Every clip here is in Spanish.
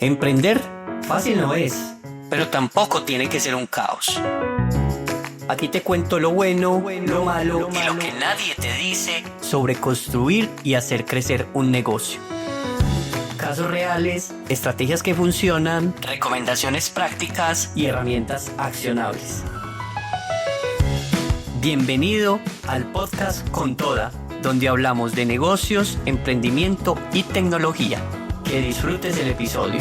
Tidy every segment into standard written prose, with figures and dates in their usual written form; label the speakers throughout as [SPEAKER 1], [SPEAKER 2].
[SPEAKER 1] Emprender fácil no es, pero tampoco tiene que ser un caos. Aquí te cuento lo bueno, lo malo y lo que nadie te dice sobre construir y hacer crecer un negocio. Casos reales, estrategias que funcionan, recomendaciones prácticas y herramientas accionables. Bienvenido al podcast Con Toda, donde hablamos de negocios, emprendimiento y tecnología. Que disfrutes el episodio.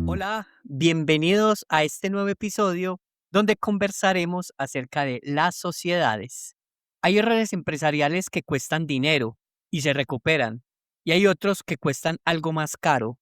[SPEAKER 1] Hola, bienvenidos a este nuevo episodio donde conversaremos acerca de las sociedades. Hay errores empresariales que cuestan dinero y se recuperan, y hay otros que cuestan algo más caro: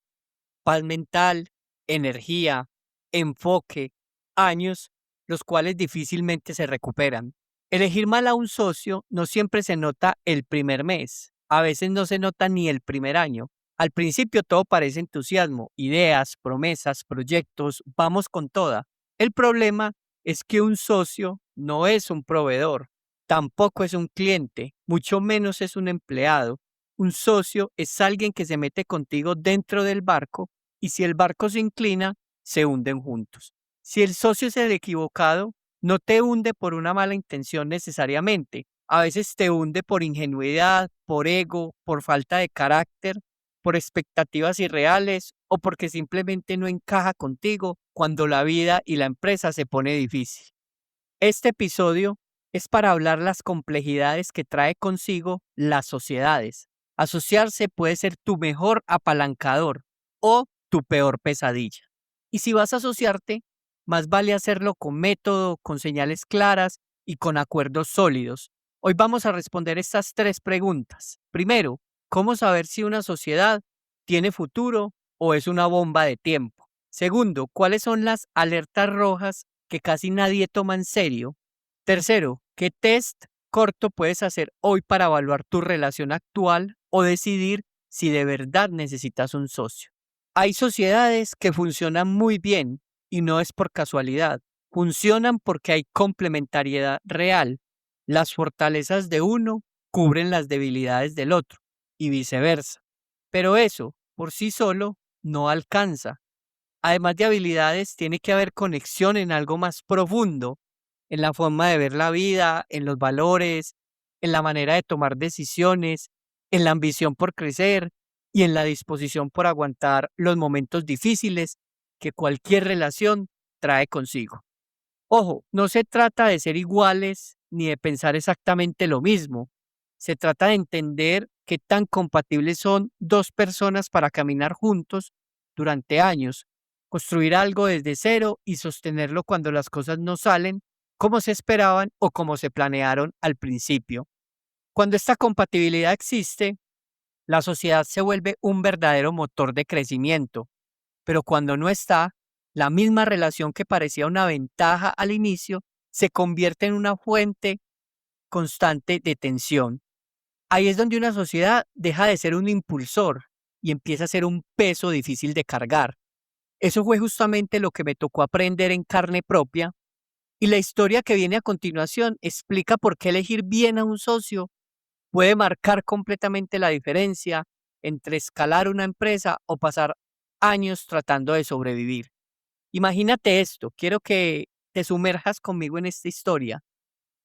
[SPEAKER 1] paz mental, energía, enfoque, años, los cuales difícilmente se recuperan. Elegir mal a un socio no siempre se nota el primer mes, a veces no se nota ni el primer año. Al principio todo parece entusiasmo, ideas, promesas, proyectos, vamos con toda. El problema es que un socio no es un proveedor, tampoco es un cliente, mucho menos es un empleado. Un socio es alguien que se mete contigo dentro del barco, y si el barco se inclina, se hunden juntos. Si el socio es el equivocado, no te hunde por una mala intención necesariamente. A veces te hunde por ingenuidad, por ego, por falta de carácter, por expectativas irreales o porque simplemente no encaja contigo cuando la vida y la empresa se pone difícil. Este episodio es para hablar las complejidades que trae consigo las sociedades. Asociarse puede ser tu mejor apalancador o tu peor pesadilla. Y si vas a asociarte, más vale hacerlo con método, con señales claras y con acuerdos sólidos. Hoy vamos a responder estas 3 preguntas. Primero, ¿cómo saber si una sociedad tiene futuro o es una bomba de tiempo? Segundo, ¿cuáles son las alertas rojas que casi nadie toma en serio? Tercero, ¿qué test corto puedes hacer hoy para evaluar tu relación actual o decidir si de verdad necesitas un socio? Hay sociedades que funcionan muy bien y no es por casualidad. Funcionan porque hay complementariedad real. Las fortalezas de uno cubren las debilidades del otro y viceversa. Pero eso, por sí solo, no alcanza. Además de habilidades, tiene que haber conexión en algo más profundo, en la forma de ver la vida, en los valores, en la manera de tomar decisiones, en la ambición por crecer y en la disposición por aguantar los momentos difíciles que cualquier relación trae consigo. Ojo, no se trata de ser iguales ni de pensar exactamente lo mismo. Se trata de entender qué tan compatibles son dos personas para caminar juntos durante años, construir algo desde cero y sostenerlo cuando las cosas no salen como se esperaban o como se planearon al principio. Cuando esta compatibilidad existe, la sociedad se vuelve un verdadero motor de crecimiento, pero cuando no está, la misma relación que parecía una ventaja al inicio se convierte en una fuente constante de tensión. Ahí es donde una sociedad deja de ser un impulsor y empieza a ser un peso difícil de cargar. Eso fue justamente lo que me tocó aprender en carne propia, y la historia que viene a continuación explica por qué elegir bien a un socio puede marcar completamente la diferencia entre escalar una empresa o pasar años tratando de sobrevivir. Imagínate esto, quiero que te sumerjas conmigo en esta historia.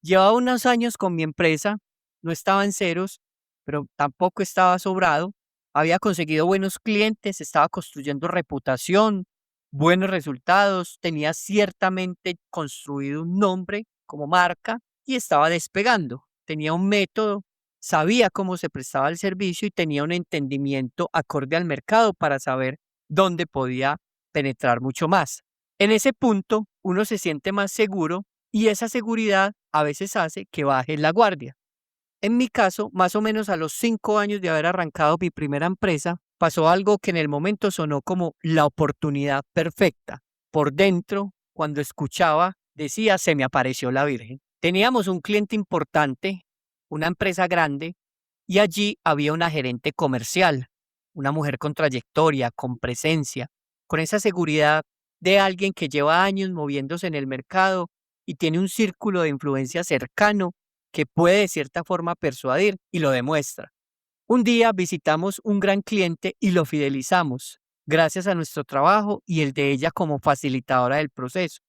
[SPEAKER 1] Llevaba unos años con mi empresa, no estaba en ceros, pero tampoco estaba sobrado. Había conseguido buenos clientes, estaba construyendo reputación, buenos resultados, tenía ciertamente construido un nombre como marca y estaba despegando. Tenía un método, sabía cómo se prestaba el servicio y tenía un entendimiento acorde al mercado para saber dónde podía penetrar mucho más. En ese punto, uno se siente más seguro y esa seguridad a veces hace que baje la guardia. En mi caso, más o menos a los 5 años de haber arrancado mi primera empresa, pasó algo que en el momento sonó como la oportunidad perfecta. Por dentro, cuando escuchaba, decía: se me apareció la Virgen. Teníamos un cliente importante, una empresa grande, y allí había una gerente comercial, una mujer con trayectoria, con presencia, con esa seguridad de alguien que lleva años moviéndose en el mercado y tiene un círculo de influencia cercano que puede de cierta forma persuadir y lo demuestra. Un día visitamos un gran cliente y lo fidelizamos, gracias a nuestro trabajo y el de ella como facilitadora del proceso.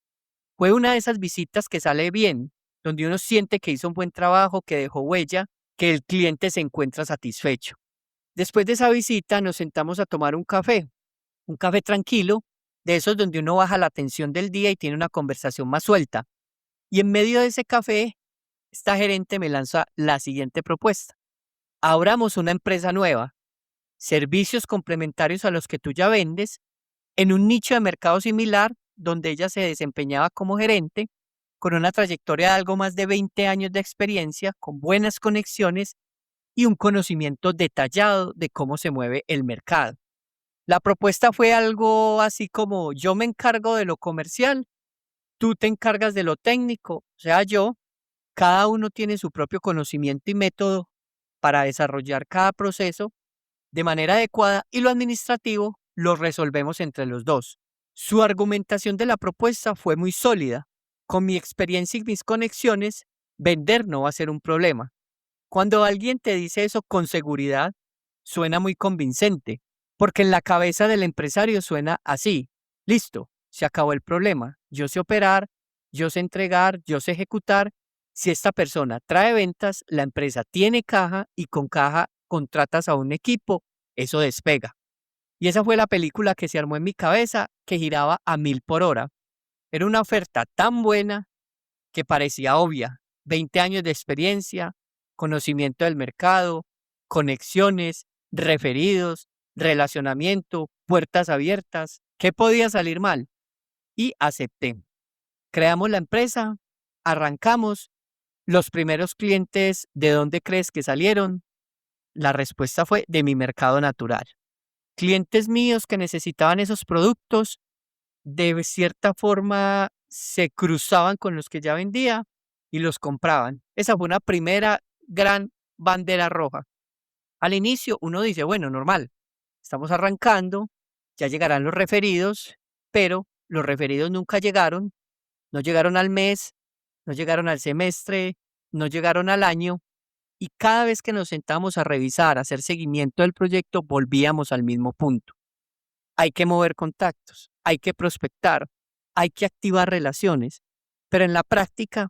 [SPEAKER 1] Fue una de esas visitas que sale bien, donde uno siente que hizo un buen trabajo, que dejó huella, que el cliente se encuentra satisfecho. Después de esa visita nos sentamos a tomar un café tranquilo, de esos donde uno baja la tensión del día y tiene una conversación más suelta. Y en medio de ese café, esta gerente me lanza la siguiente propuesta. Abramos una empresa nueva, servicios complementarios a los que tú ya vendes, en un nicho de mercado similar donde ella se desempeñaba como gerente, con una trayectoria de algo más de 20 años de experiencia, con buenas conexiones y un conocimiento detallado de cómo se mueve el mercado. La propuesta fue algo así como: yo me encargo de lo comercial, tú te encargas de lo técnico, o sea, cada uno tiene su propio conocimiento y método para desarrollar cada proceso de manera adecuada y lo administrativo lo resolvemos entre los dos. Su argumentación de la propuesta fue muy sólida. Con mi experiencia y mis conexiones, vender no va a ser un problema. Cuando alguien te dice eso con seguridad, suena muy convincente, porque en la cabeza del empresario suena así: listo, se acabó el problema, yo sé operar, yo sé entregar, yo sé ejecutar. Si esta persona trae ventas, la empresa tiene caja y con caja contratas a un equipo, eso despega. Y esa fue la película que se armó en mi cabeza, que giraba a 1000 por hora. Era una oferta tan buena que parecía obvia: 20 años de experiencia, conocimiento del mercado, conexiones, referidos, relacionamiento, puertas abiertas. ¿Qué podía salir mal? Y acepté. Creamos la empresa, arrancamos. Los primeros clientes, ¿de dónde crees que salieron? La respuesta fue de mi mercado natural. Clientes míos que necesitaban esos productos, de cierta forma se cruzaban con los que ya vendía y los compraban. Esa fue una primera gran bandera roja. Al inicio uno dice, bueno, normal, estamos arrancando, ya llegarán los referidos, pero los referidos nunca llegaron, no llegaron al mes, no llegaron al semestre, no llegaron al año, y cada vez que nos sentamos a revisar, a hacer seguimiento del proyecto, volvíamos al mismo punto. Hay que mover contactos, hay que prospectar, hay que activar relaciones, pero en la práctica,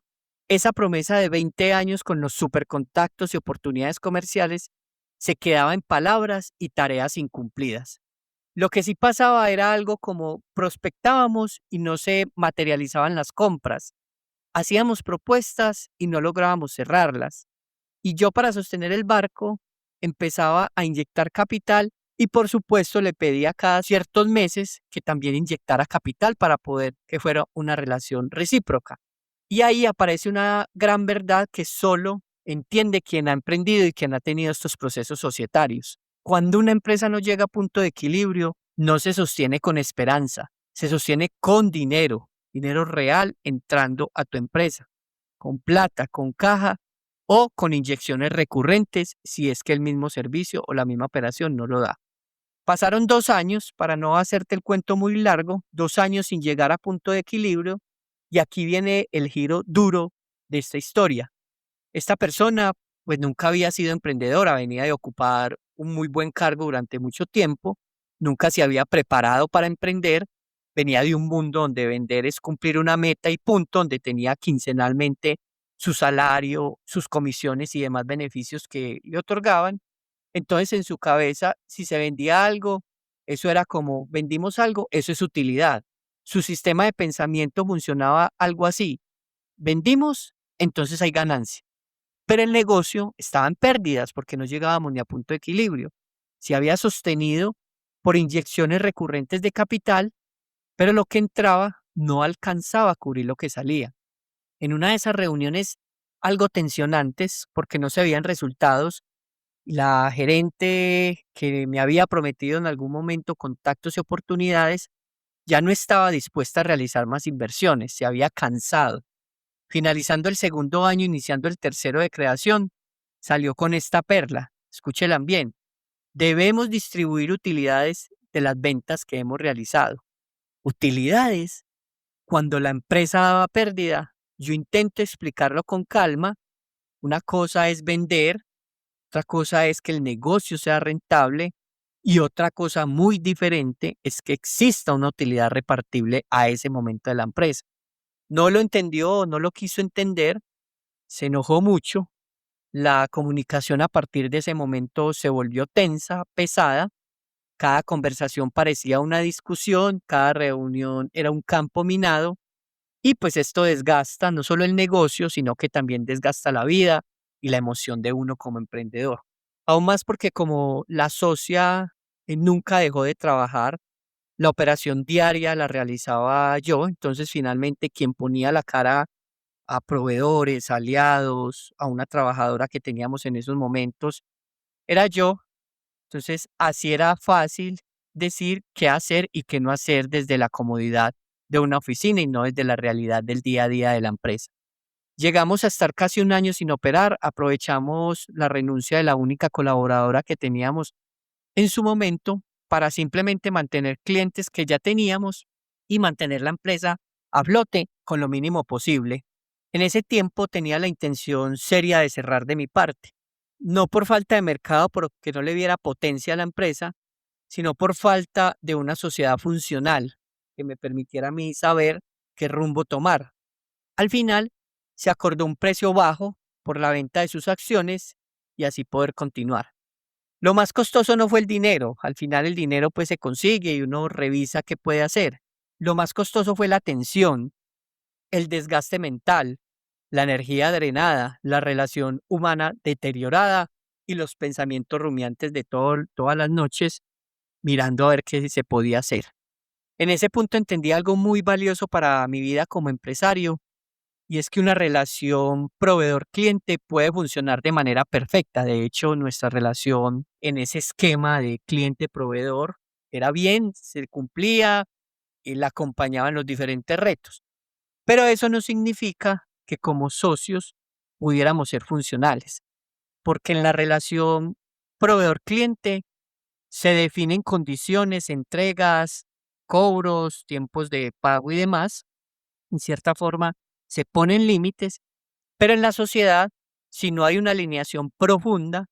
[SPEAKER 1] esa promesa de 20 años con los supercontactos y oportunidades comerciales se quedaba en palabras y tareas incumplidas. Lo que sí pasaba era algo como: prospectábamos y no se materializaban las compras, hacíamos propuestas y no lográbamos cerrarlas. Y yo, para sostener el barco, empezaba a inyectar capital y por supuesto le pedía cada ciertos meses que también inyectara capital para poder que fuera una relación recíproca. Y ahí aparece una gran verdad que solo entiende quien ha emprendido y quien ha tenido estos procesos societarios. Cuando una empresa no llega a punto de equilibrio, no se sostiene con esperanza, se sostiene con dinero, dinero real entrando a tu empresa, con plata, con caja o con inyecciones recurrentes si es que el mismo servicio o la misma operación no lo da. Pasaron 2 años, para no hacerte el cuento muy largo, 2 años sin llegar a punto de equilibrio, y aquí viene el giro duro de esta historia. Esta persona pues nunca había sido emprendedora, venía de ocupar un muy buen cargo durante mucho tiempo, nunca se había preparado para emprender, venía de un mundo donde vender es cumplir una meta y punto, donde tenía quincenalmente su salario, sus comisiones y demás beneficios que le otorgaban. Entonces, en su cabeza, si se vendía algo, eso era como: vendimos algo, eso es utilidad. Su sistema de pensamiento funcionaba algo así: vendimos, entonces hay ganancia. Pero el negocio estaba en pérdidas porque no llegábamos ni a punto de equilibrio. Se había sostenido por inyecciones recurrentes de capital, pero lo que entraba no alcanzaba a cubrir lo que salía. En una de esas reuniones algo tensionantes, porque no se veían resultados, la gerente que me había prometido en algún momento contactos y oportunidades ya no estaba dispuesta a realizar más inversiones, se había cansado. Finalizando el segundo año, iniciando el tercero de creación, salió con esta perla. Escúchela bien: debemos distribuir utilidades de las ventas que hemos realizado. Utilidades. Cuando la empresa daba pérdida, yo intento explicarlo con calma, Una cosa es vender, otra cosa es que el negocio sea rentable y otra cosa muy diferente es que exista una utilidad repartible a ese momento de la empresa. No lo entendió, no lo quiso entender, se enojó mucho. La comunicación a partir de ese momento se volvió tensa, pesada. Cada conversación parecía una discusión, cada reunión era un campo minado y pues esto desgasta no solo el negocio, sino que también desgasta la vida y la emoción de uno como emprendedor. Aún más porque como la socia nunca dejó de trabajar, la operación diaria la realizaba yo, entonces finalmente quien ponía la cara a proveedores, aliados, a una trabajadora que teníamos en esos momentos, era yo. Entonces, así era fácil decir qué hacer y qué no hacer desde la comodidad de una oficina y no desde la realidad del día a día de la empresa. Llegamos a estar casi un año sin operar, aprovechamos la renuncia de la única colaboradora que teníamos en su momento para simplemente mantener clientes que ya teníamos y mantener la empresa a flote con lo mínimo posible. En ese tiempo tenía la intención seria de cerrar de mi parte, no por falta de mercado, porque no le viera potencia a la empresa, sino por falta de una sociedad funcional que me permitiera a mí saber qué rumbo tomar. Al final, se acordó un precio bajo por la venta de sus acciones y así poder continuar. Lo más costoso no fue el dinero, al final el dinero pues se consigue y uno revisa qué puede hacer. Lo más costoso fue la tensión, el desgaste mental, la energía drenada, la relación humana deteriorada y los pensamientos rumiantes de todas las noches mirando a ver qué se podía hacer. En ese punto entendí algo muy valioso para mi vida como empresario y es que una relación proveedor-cliente puede funcionar de manera perfecta. De hecho, nuestra relación en ese esquema de cliente-proveedor era bien, se cumplía y la acompañaba en los diferentes retos. Pero eso no significa que como socios pudiéramos ser funcionales, porque en la relación proveedor-cliente se definen condiciones, entregas, cobros, tiempos de pago y demás. En cierta forma, se ponen límites, pero en la sociedad, si no hay una alineación profunda,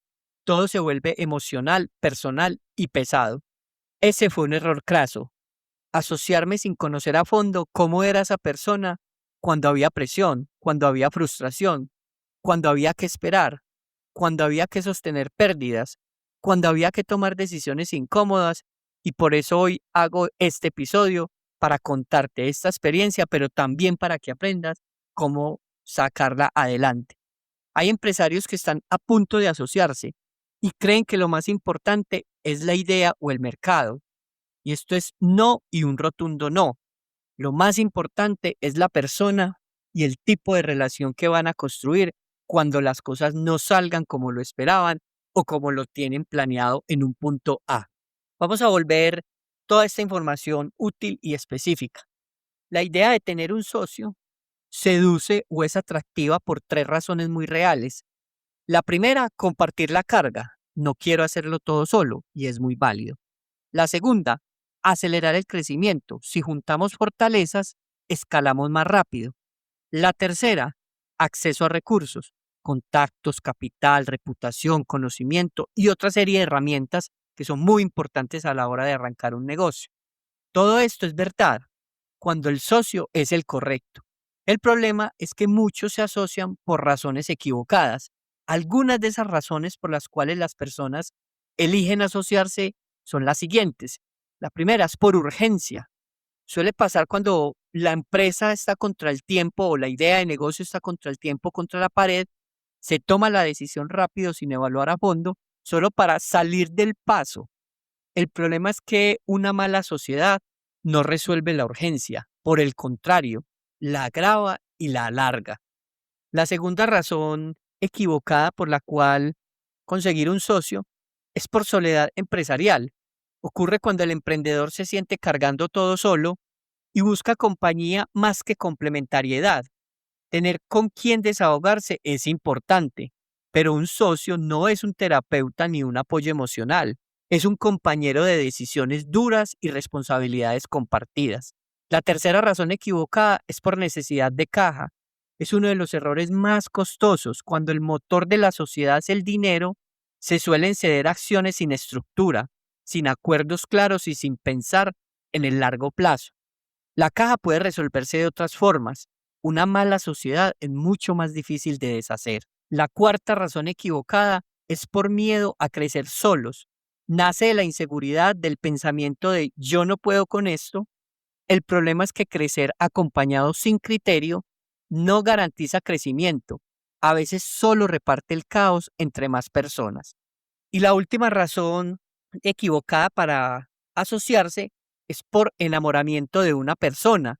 [SPEAKER 1] todo se vuelve emocional, personal y pesado. Ese fue un error craso. Asociarme sin conocer a fondo cómo era esa persona cuando había presión, cuando había frustración, cuando había que esperar, cuando había que sostener pérdidas, cuando había que tomar decisiones incómodas. Y por eso hoy hago este episodio para contarte esta experiencia, pero también para que aprendas cómo sacarla adelante. Hay empresarios que están a punto de asociarse y creen que lo más importante es la idea o el mercado. Y esto es no y un rotundo no. Lo más importante es la persona y el tipo de relación que van a construir cuando las cosas no salgan como lo esperaban o como lo tienen planeado en un punto A. Vamos a volver toda esta información útil y específica. La idea de tener un socio seduce o es atractiva por tres razones muy reales. La primera, compartir la carga. No quiero hacerlo todo solo y es muy válido. La segunda, acelerar el crecimiento. Si juntamos fortalezas, escalamos más rápido. La tercera, acceso a recursos, contactos, capital, reputación, conocimiento y otra serie de herramientas que son muy importantes a la hora de arrancar un negocio. Todo esto es verdad cuando el socio es el correcto. El problema es que muchos se asocian por razones equivocadas. Algunas de esas razones por las cuales las personas eligen asociarse son las siguientes. La primera es por urgencia. Suele pasar cuando la empresa está contra el tiempo o la idea de negocio está contra el tiempo, contra la pared, se toma la decisión rápido sin evaluar a fondo, solo para salir del paso. El problema es que una mala sociedad no resuelve la urgencia, por el contrario, la agrava y la alarga. La segunda razón equivocada por la cual conseguir un socio es por soledad empresarial. Ocurre cuando el emprendedor se siente cargando todo solo y busca compañía más que complementariedad. Tener con quien desahogarse es importante, pero un socio no es un terapeuta ni un apoyo emocional. Es un compañero de decisiones duras y responsabilidades compartidas. La tercera razón equivocada es por necesidad de caja. es uno de los errores más costosos. Cuando el motor de la sociedad es el dinero, se suelen ceder acciones sin estructura, sin acuerdos claros y sin pensar en el largo plazo. La caja puede resolverse de otras formas. Una mala sociedad es mucho más difícil de deshacer. La cuarta razón equivocada es por miedo a crecer solos. Nace de la inseguridad, del pensamiento de yo no puedo con esto. El problema es que crecer acompañado sin criterio no garantiza crecimiento. A veces solo reparte el caos entre más personas. Y la última razón equivocada para asociarse es por enamoramiento de una persona.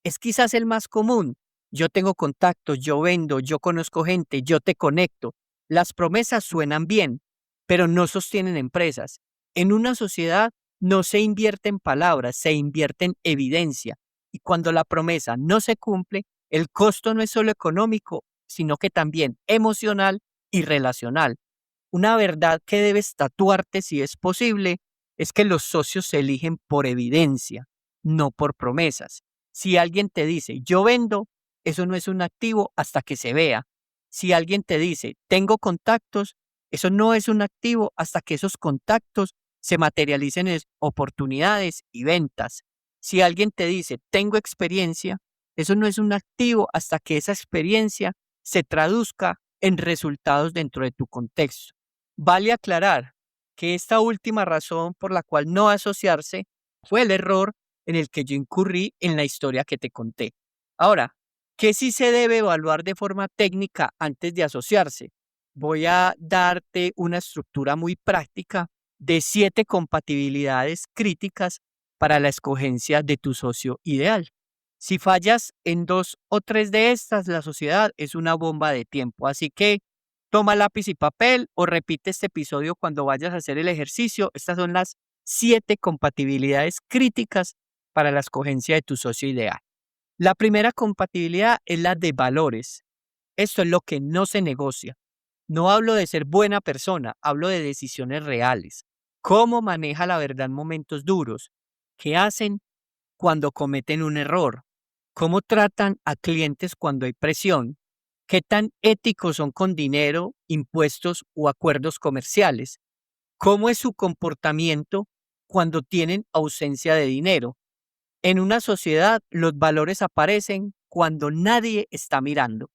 [SPEAKER 1] Es quizás el más común. Yo tengo contactos, yo vendo, yo conozco gente, yo te conecto. Las promesas suenan bien, pero no sostienen empresas. En una sociedad no se invierte en palabras, se invierte en evidencia. Y cuando la promesa no se cumple, el costo no es solo económico, sino que también emocional y relacional. Una verdad que debes tatuarte si es posible es que los socios se eligen por evidencia, no por promesas. Si alguien te dice yo vendo, eso no es un activo hasta que se vea. Si alguien te dice tengo contactos, eso no es un activo hasta que esos contactos se materialicen en oportunidades y ventas. Si alguien te dice tengo experiencia, eso no es un activo hasta que esa experiencia se traduzca en resultados dentro de tu contexto. Vale aclarar que esta última razón por la cual no asociarse fue el error en el que yo incurrí en la historia que te conté. Ahora, ¿qué sí se debe evaluar de forma técnica antes de asociarse? Voy a darte una estructura muy práctica de 7 compatibilidades críticas para la escogencia de tu socio ideal. Si fallas en 2 o 3 de estas, la sociedad es una bomba de tiempo. Así que toma lápiz y papel o repite este episodio cuando vayas a hacer el ejercicio. Estas son las 7 compatibilidades críticas para la escogencia de tu socio ideal. La primera compatibilidad es la de valores. Esto es lo que no se negocia. No hablo de ser buena persona, hablo de decisiones reales. ¿Cómo maneja la verdad en momentos duros? ¿Qué hacen cuando cometen un error? ¿Cómo tratan a clientes cuando hay presión? ¿Qué tan éticos son con dinero, impuestos o acuerdos comerciales? ¿Cómo es su comportamiento cuando tienen ausencia de dinero? En una sociedad, los valores aparecen cuando nadie está mirando.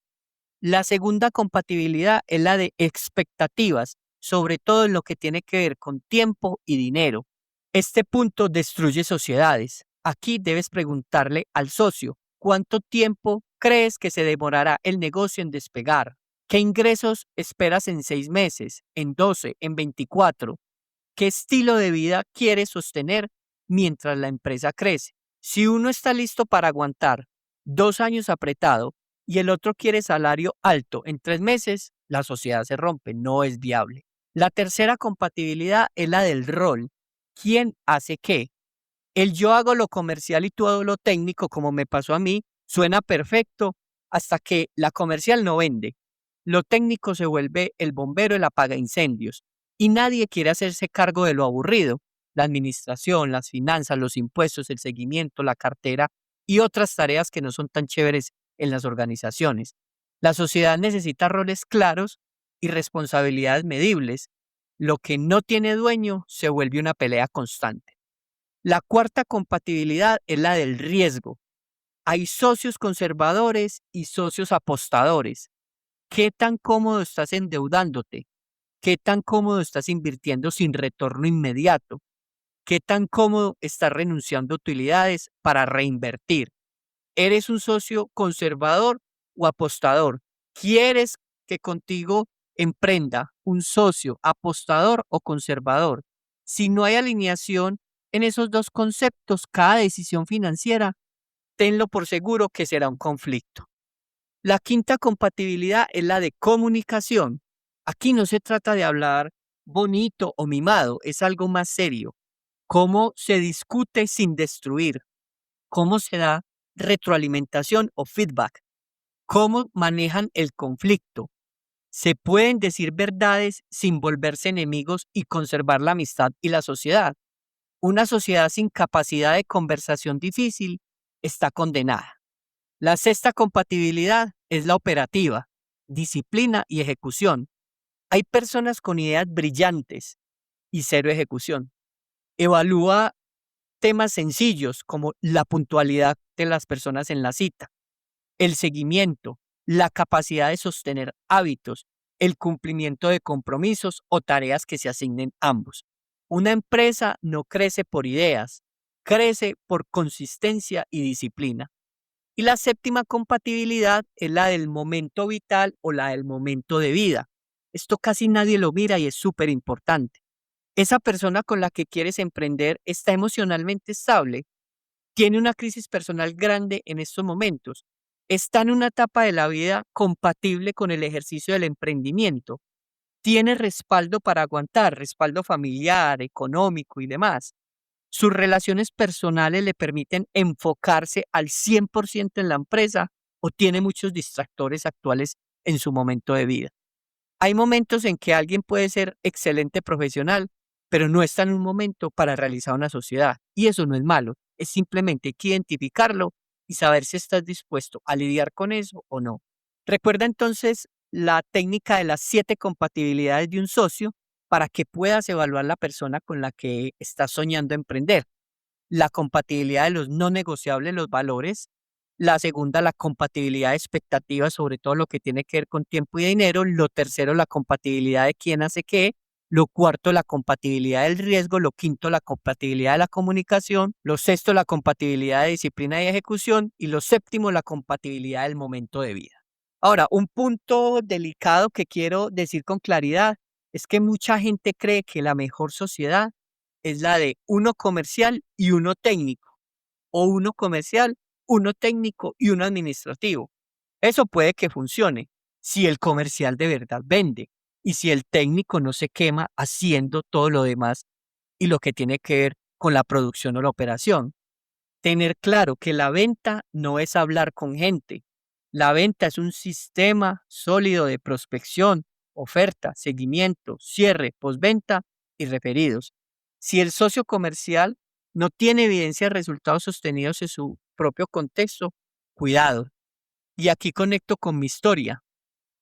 [SPEAKER 1] La segunda compatibilidad es la de expectativas, sobre todo en lo que tiene que ver con tiempo y dinero. Este punto destruye sociedades. Aquí debes preguntarle al socio, ¿cuánto tiempo crees que se demorará el negocio en despegar? ¿Qué ingresos esperas en 6 meses, en 12, en 24? ¿Qué estilo de vida quieres sostener mientras la empresa crece? Si uno está listo para aguantar 2 años apretado y el otro quiere salario alto en 3 meses, la sociedad se rompe, no es viable. La tercera compatibilidad es la del rol. ¿Quién hace qué? El yo hago lo comercial y tú hago lo técnico, como me pasó a mí, suena perfecto hasta que la comercial no vende. Lo técnico se vuelve el bombero, el apaga incendios. Y nadie quiere hacerse cargo de lo aburrido. La administración, las finanzas, los impuestos, el seguimiento, la cartera y otras tareas que no son tan chéveres en las organizaciones. La sociedad necesita roles claros y responsabilidades medibles. Lo que no tiene dueño se vuelve una pelea constante. La cuarta compatibilidad es la del riesgo. Hay socios conservadores y socios apostadores. ¿Qué tan cómodo estás endeudándote? ¿Qué tan cómodo estás invirtiendo sin retorno inmediato? ¿Qué tan cómodo estás renunciando a utilidades para reinvertir? ¿Eres un socio conservador o apostador? ¿Quieres que contigo emprenda un socio apostador o conservador? Si no hay alineación en esos dos conceptos, cada decisión financiera, tenlo por seguro que será un conflicto. La quinta compatibilidad es la de comunicación. Aquí no se trata de hablar bonito o mimado, es algo más serio. ¿Cómo se discute sin destruir? ¿Cómo se da retroalimentación o feedback? ¿Cómo manejan el conflicto? ¿Se pueden decir verdades sin volverse enemigos y conservar la amistad y la sociedad? Una sociedad sin capacidad de conversación difícil está condenada. La sexta compatibilidad es la operativa, disciplina y ejecución. Hay personas con ideas brillantes y cero ejecución. Evalúa temas sencillos como la puntualidad de las personas en la cita, el seguimiento, la capacidad de sostener hábitos, el cumplimiento de compromisos o tareas que se asignen ambos. Una empresa no crece por ideas, crece por consistencia y disciplina. Y la séptima compatibilidad es la del momento vital o la del momento de vida. Esto casi nadie lo mira y es súper importante. Esa persona con la que quieres emprender está emocionalmente estable, tiene una crisis personal grande en estos momentos, está en una etapa de la vida compatible con el ejercicio del emprendimiento, tiene respaldo para aguantar, respaldo familiar, económico y demás. Sus relaciones personales le permiten enfocarse al 100% en la empresa o tiene muchos distractores actuales en su momento de vida. Hay momentos en que alguien puede ser excelente profesional, pero no está en un momento para realizar una sociedad. Y eso no es malo, es simplemente hay que identificarlo y saber si estás dispuesto a lidiar con eso o no. Recuerda entonces la técnica de las 7 compatibilidades de un socio para que puedas evaluar la persona con la que estás soñando emprender. La compatibilidad de los no negociables, los valores. La segunda, la compatibilidad de expectativas, sobre todo lo que tiene que ver con tiempo y dinero. Lo tercero, la compatibilidad de quién hace qué. Lo cuarto, la compatibilidad del riesgo. Lo quinto, la compatibilidad de la comunicación. Lo sexto, la compatibilidad de disciplina y ejecución. Y lo séptimo, la compatibilidad del momento de vida. Ahora, un punto delicado que quiero decir con claridad es que mucha gente cree que la mejor sociedad es la de uno comercial y uno técnico, o uno comercial, uno técnico y uno administrativo. Eso puede que funcione si el comercial de verdad vende y si el técnico no se quema haciendo todo lo demás y lo que tiene que ver con la producción o la operación. Tener claro que la venta no es hablar con gente. La venta es un sistema sólido de prospección, oferta, seguimiento, cierre, postventa y referidos. Si el socio comercial no tiene evidencia de resultados sostenidos en su propio contexto, cuidado. Y aquí conecto con mi historia.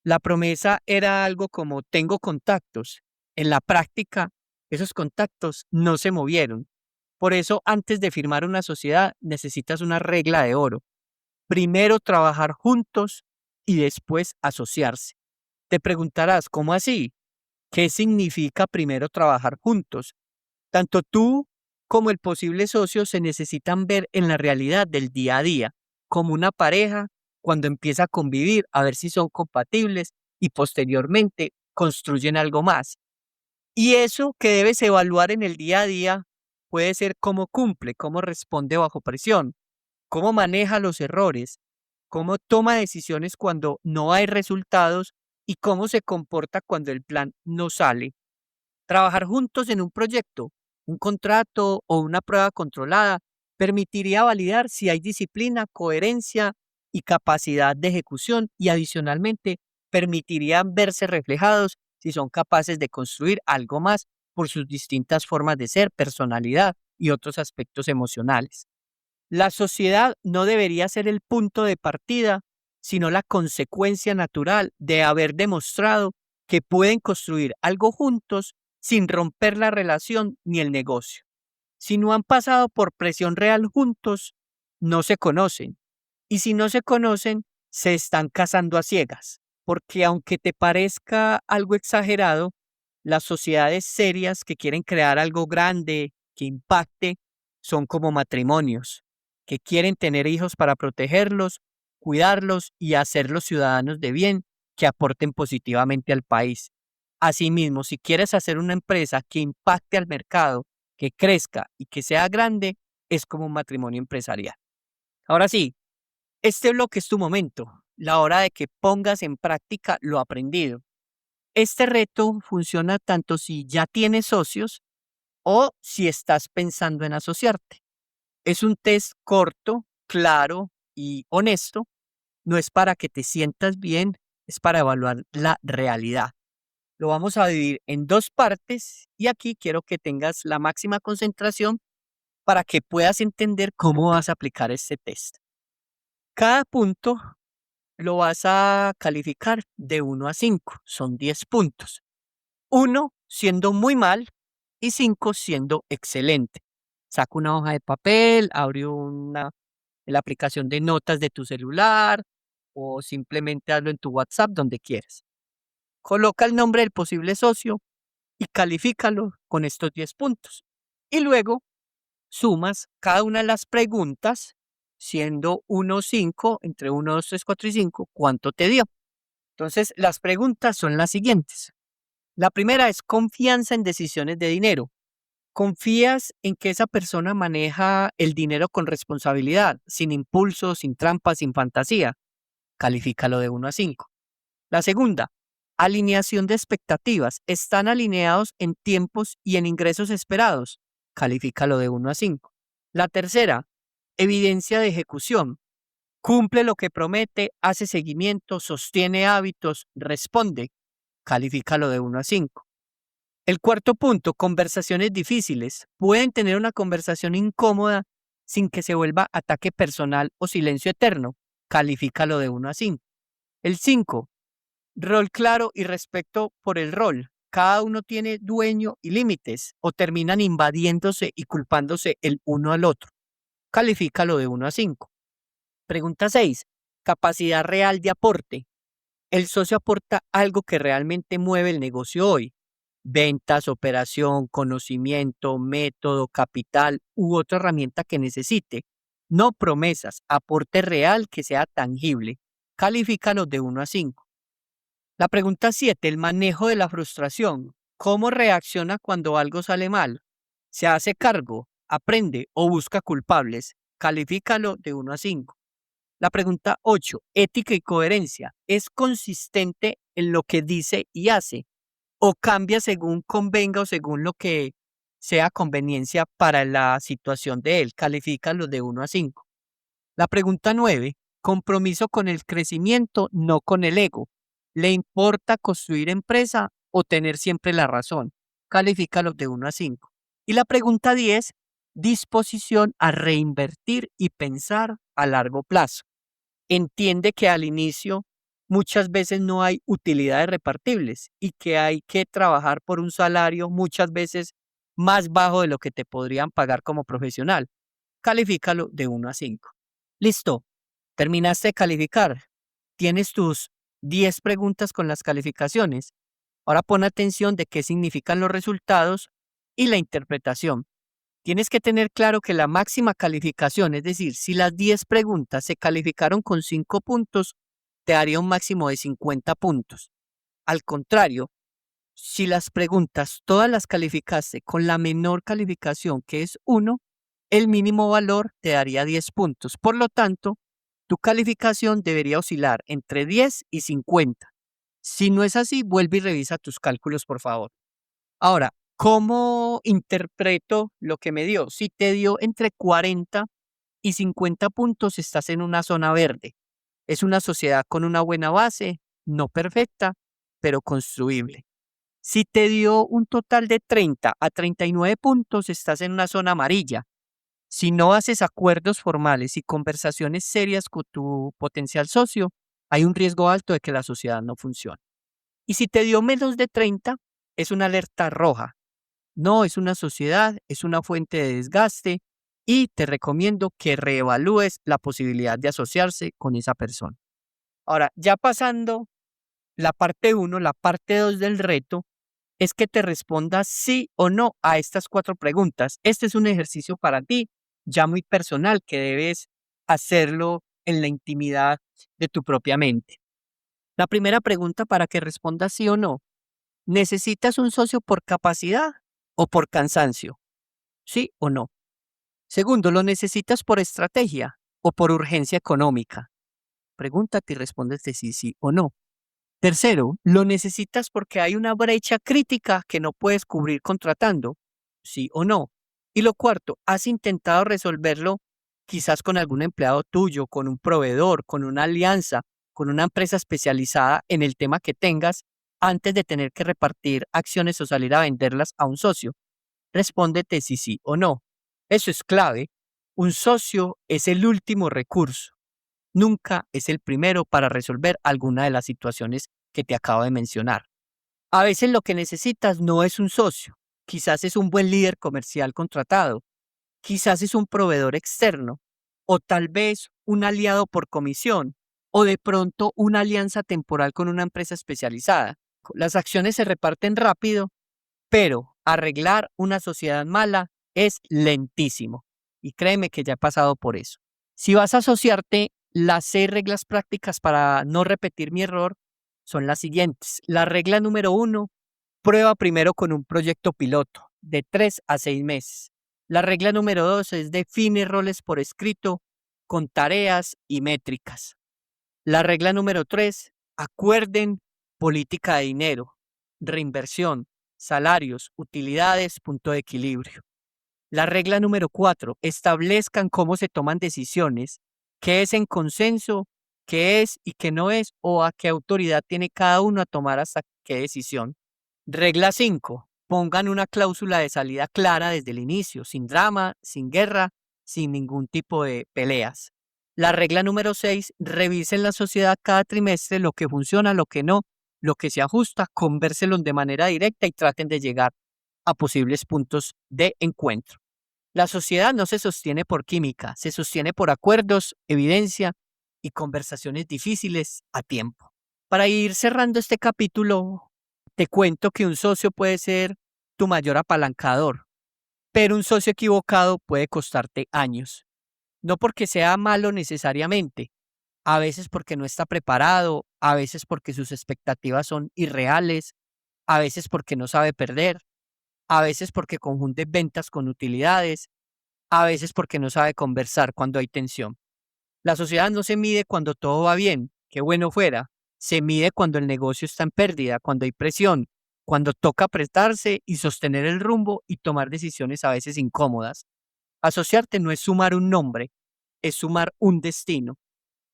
[SPEAKER 1] La promesa era algo como tengo contactos. En la práctica, esos contactos no se movieron. Por eso, antes de firmar una sociedad, necesitas una regla de oro. Primero trabajar juntos y después asociarse. Te preguntarás, ¿cómo así? ¿Qué significa primero trabajar juntos? Tanto tú como el posible socio se necesitan ver en la realidad del día a día, como una pareja cuando empieza a convivir, a ver si son compatibles y posteriormente construyen algo más. Y eso que debes evaluar en el día a día puede ser cómo cumple, cómo responde bajo presión, cómo maneja los errores, cómo toma decisiones cuando no hay resultados y cómo se comporta cuando el plan no sale. Trabajar juntos en un proyecto, un contrato o una prueba controlada permitiría validar si hay disciplina, coherencia y capacidad de ejecución y adicionalmente permitirían verse reflejados si son capaces de construir algo más por sus distintas formas de ser, personalidad y otros aspectos emocionales. La sociedad no debería ser el punto de partida, sino la consecuencia natural de haber demostrado que pueden construir algo juntos sin romper la relación ni el negocio. Si no han pasado por presión real juntos, no se conocen. Y si no se conocen, se están casando a ciegas. Porque aunque te parezca algo exagerado, las sociedades serias que quieren crear algo grande, que impacte, son como matrimonios, que quieren tener hijos para protegerlos, cuidarlos y hacerlos ciudadanos de bien que aporten positivamente al país. Asimismo, si quieres hacer una empresa que impacte al mercado, que crezca y que sea grande, es como un matrimonio empresarial. Ahora sí, este bloque es tu momento, la hora de que pongas en práctica lo aprendido. Este reto funciona tanto si ya tienes socios o si estás pensando en asociarte. Es un test corto, claro y honesto. No es para que te sientas bien, es para evaluar la realidad. Lo vamos a dividir en 2 partes y aquí quiero que tengas la máxima concentración para que puedas entender cómo vas a aplicar este test. Cada punto lo vas a calificar de 1 a 5. Son 10 puntos. 1 siendo muy mal y 5 siendo excelente. Saca una hoja de papel, abre la aplicación de notas de tu celular o simplemente hazlo en tu WhatsApp, donde quieras. Coloca el nombre del posible socio y califícalo con estos 10 puntos. Y luego sumas cada una de las preguntas, siendo 1, 5, entre 1, 2, 3, 4 y 5, ¿cuánto te dio? Entonces, las preguntas son las siguientes. La primera es confianza en decisiones de dinero. ¿Confías en que esa persona maneja el dinero con responsabilidad, sin impulso, sin trampa, sin fantasía? Califícalo de 1 a 5. La segunda, alineación de expectativas. ¿Están alineados en tiempos y en ingresos esperados? Califícalo de 1 a 5. La tercera, evidencia de ejecución. ¿Cumple lo que promete, hace seguimiento, sostiene hábitos, responde? Califícalo de 1 a 5. El cuarto punto, conversaciones difíciles. ¿Pueden tener una conversación incómoda sin que se vuelva ataque personal o silencio eterno? Califícalo de 1 a 5. El 5, rol claro y respeto por el rol. Cada uno tiene dueño y límites o terminan invadiéndose y culpándose el uno al otro. Califícalo de 1 a 5. Pregunta 6, capacidad real de aporte. El socio aporta algo que realmente mueve el negocio hoy. Ventas, operación, conocimiento, método, capital u otra herramienta que necesite. No promesas, aporte real que sea tangible. Califícalo de 1 a 5. La pregunta 7, el manejo de la frustración. ¿Cómo reacciona cuando algo sale mal? ¿Se hace cargo, aprende o busca culpables? Califícalo de 1 a 5. La pregunta 8, ética y coherencia. ¿Es consistente en lo que dice y hace? ¿O cambia según convenga o según lo que sea conveniencia para la situación de él? Califícalo de 1 a 5. La pregunta 9, compromiso con el crecimiento, no con el ego. ¿Le importa construir empresa o tener siempre la razón? Califícalo de 1 a 5. Y la pregunta 10, disposición a reinvertir y pensar a largo plazo. Entiende que al inicio muchas veces no hay utilidades repartibles y que hay que trabajar por un salario muchas veces más bajo de lo que te podrían pagar como profesional. Califícalo de 1 a 5. Listo, terminaste de calificar. Tienes tus 10 preguntas con las calificaciones. Ahora pon atención de qué significan los resultados y la interpretación. Tienes que tener claro que la máxima calificación, es decir, si las 10 preguntas se calificaron con 5 puntos, te daría un máximo de 50 puntos. Al contrario, si las preguntas todas las calificaste con la menor calificación, que es 1, el mínimo valor te daría 10 puntos. Por lo tanto, tu calificación debería oscilar entre 10 y 50. Si no es así, vuelve y revisa tus cálculos, por favor. Ahora, ¿cómo interpreto lo que me dio? Si te dio entre 40 y 50 puntos, estás en una zona verde. Es una sociedad con una buena base, no perfecta, pero construible. Si te dio un total de 30 a 39 puntos, estás en una zona amarilla. Si no haces acuerdos formales y conversaciones serias con tu potencial socio, hay un riesgo alto de que la sociedad no funcione. Y si te dio menos de 30, es una alerta roja. No es una sociedad, es una fuente de desgaste y te recomiendo que reevalúes la posibilidad de asociarse con esa persona. Ahora, ya pasando la parte 1, la parte 2 del reto es que te respondas sí o no a estas 4 preguntas. Este es un ejercicio para ti, ya muy personal, que debes hacerlo en la intimidad de tu propia mente. La primera pregunta para que respondas sí o no: ¿necesitas un socio por capacidad o por cansancio? ¿Sí o no? Segundo, ¿lo necesitas por estrategia o por urgencia económica? Pregúntate y respondes de sí o no. Tercero, ¿lo necesitas porque hay una brecha crítica que no puedes cubrir contratando? ¿Sí o no? Y lo cuarto, ¿has intentado resolverlo quizás con algún empleado tuyo, con un proveedor, con una alianza, con una empresa especializada en el tema que tengas antes de tener que repartir acciones o salir a venderlas a un socio? Respóndete si sí o no. Eso es clave. Un socio es el último recurso. nunca es el primero para resolver alguna de las situaciones que te acabo de mencionar. A veces lo que necesitas no es un socio, quizás es un buen líder comercial contratado, quizás es un proveedor externo, o tal vez un aliado por comisión, o de pronto una alianza temporal con una empresa especializada. Las acciones se reparten rápido, pero arreglar una sociedad mala es lentísimo. Y créeme que ya he pasado por eso. Si vas a asociarte, las 6 reglas prácticas para no repetir mi error son las siguientes. La regla número 1, prueba primero con un proyecto piloto de 3 a 6 meses. La regla número 2 es define roles por escrito con tareas y métricas. La regla número 3, acuerden política de dinero, reinversión, salarios, utilidades, punto de equilibrio. La regla número 4, establezcan cómo se toman decisiones, qué es en consenso, qué es y qué no es, o a qué autoridad tiene cada uno a tomar hasta qué decisión. Regla 5, pongan una cláusula de salida clara desde el inicio, sin drama, sin guerra, sin ningún tipo de peleas. La regla número 6, revisen la sociedad cada trimestre, lo que funciona, lo que no, lo que se ajusta, convérselo de manera directa y traten de llegar a posibles puntos de encuentro. La sociedad no se sostiene por química, se sostiene por acuerdos, evidencia y conversaciones difíciles a tiempo. Para ir cerrando este capítulo, te cuento que un socio puede ser tu mayor apalancador, pero un socio equivocado puede costarte años. No porque sea malo necesariamente, a veces porque no está preparado, a veces porque sus expectativas son irreales, a veces porque no sabe perder, a veces porque confunde ventas con utilidades, a veces porque no sabe conversar cuando hay tensión. La sociedad no se mide cuando todo va bien, qué bueno fuera, se mide cuando el negocio está en pérdida, cuando hay presión, cuando toca apretarse y sostener el rumbo y tomar decisiones a veces incómodas. Asociarte no es sumar un nombre, es sumar un destino.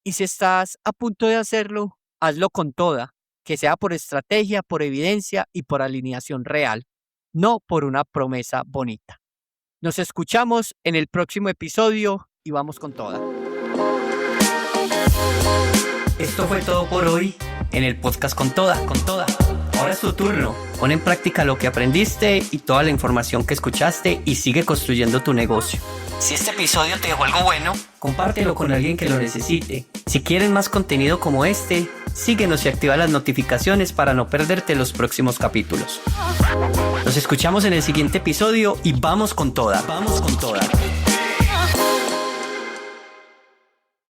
[SPEAKER 1] Y si estás a punto de hacerlo, hazlo con toda, que sea por estrategia, por evidencia y por alineación real, no por una promesa bonita. Nos escuchamos en el próximo episodio y vamos con toda. Esto fue todo por hoy en el podcast Con Toda. Ahora es tu turno. Pon en práctica lo que aprendiste y toda la información que escuchaste y sigue construyendo tu negocio. Si este episodio te dejó algo bueno, compártelo con alguien que lo necesite. Si quieren más contenido como este, síguenos y activa las notificaciones para no perderte los próximos capítulos. Nos escuchamos en el siguiente episodio y vamos con toda.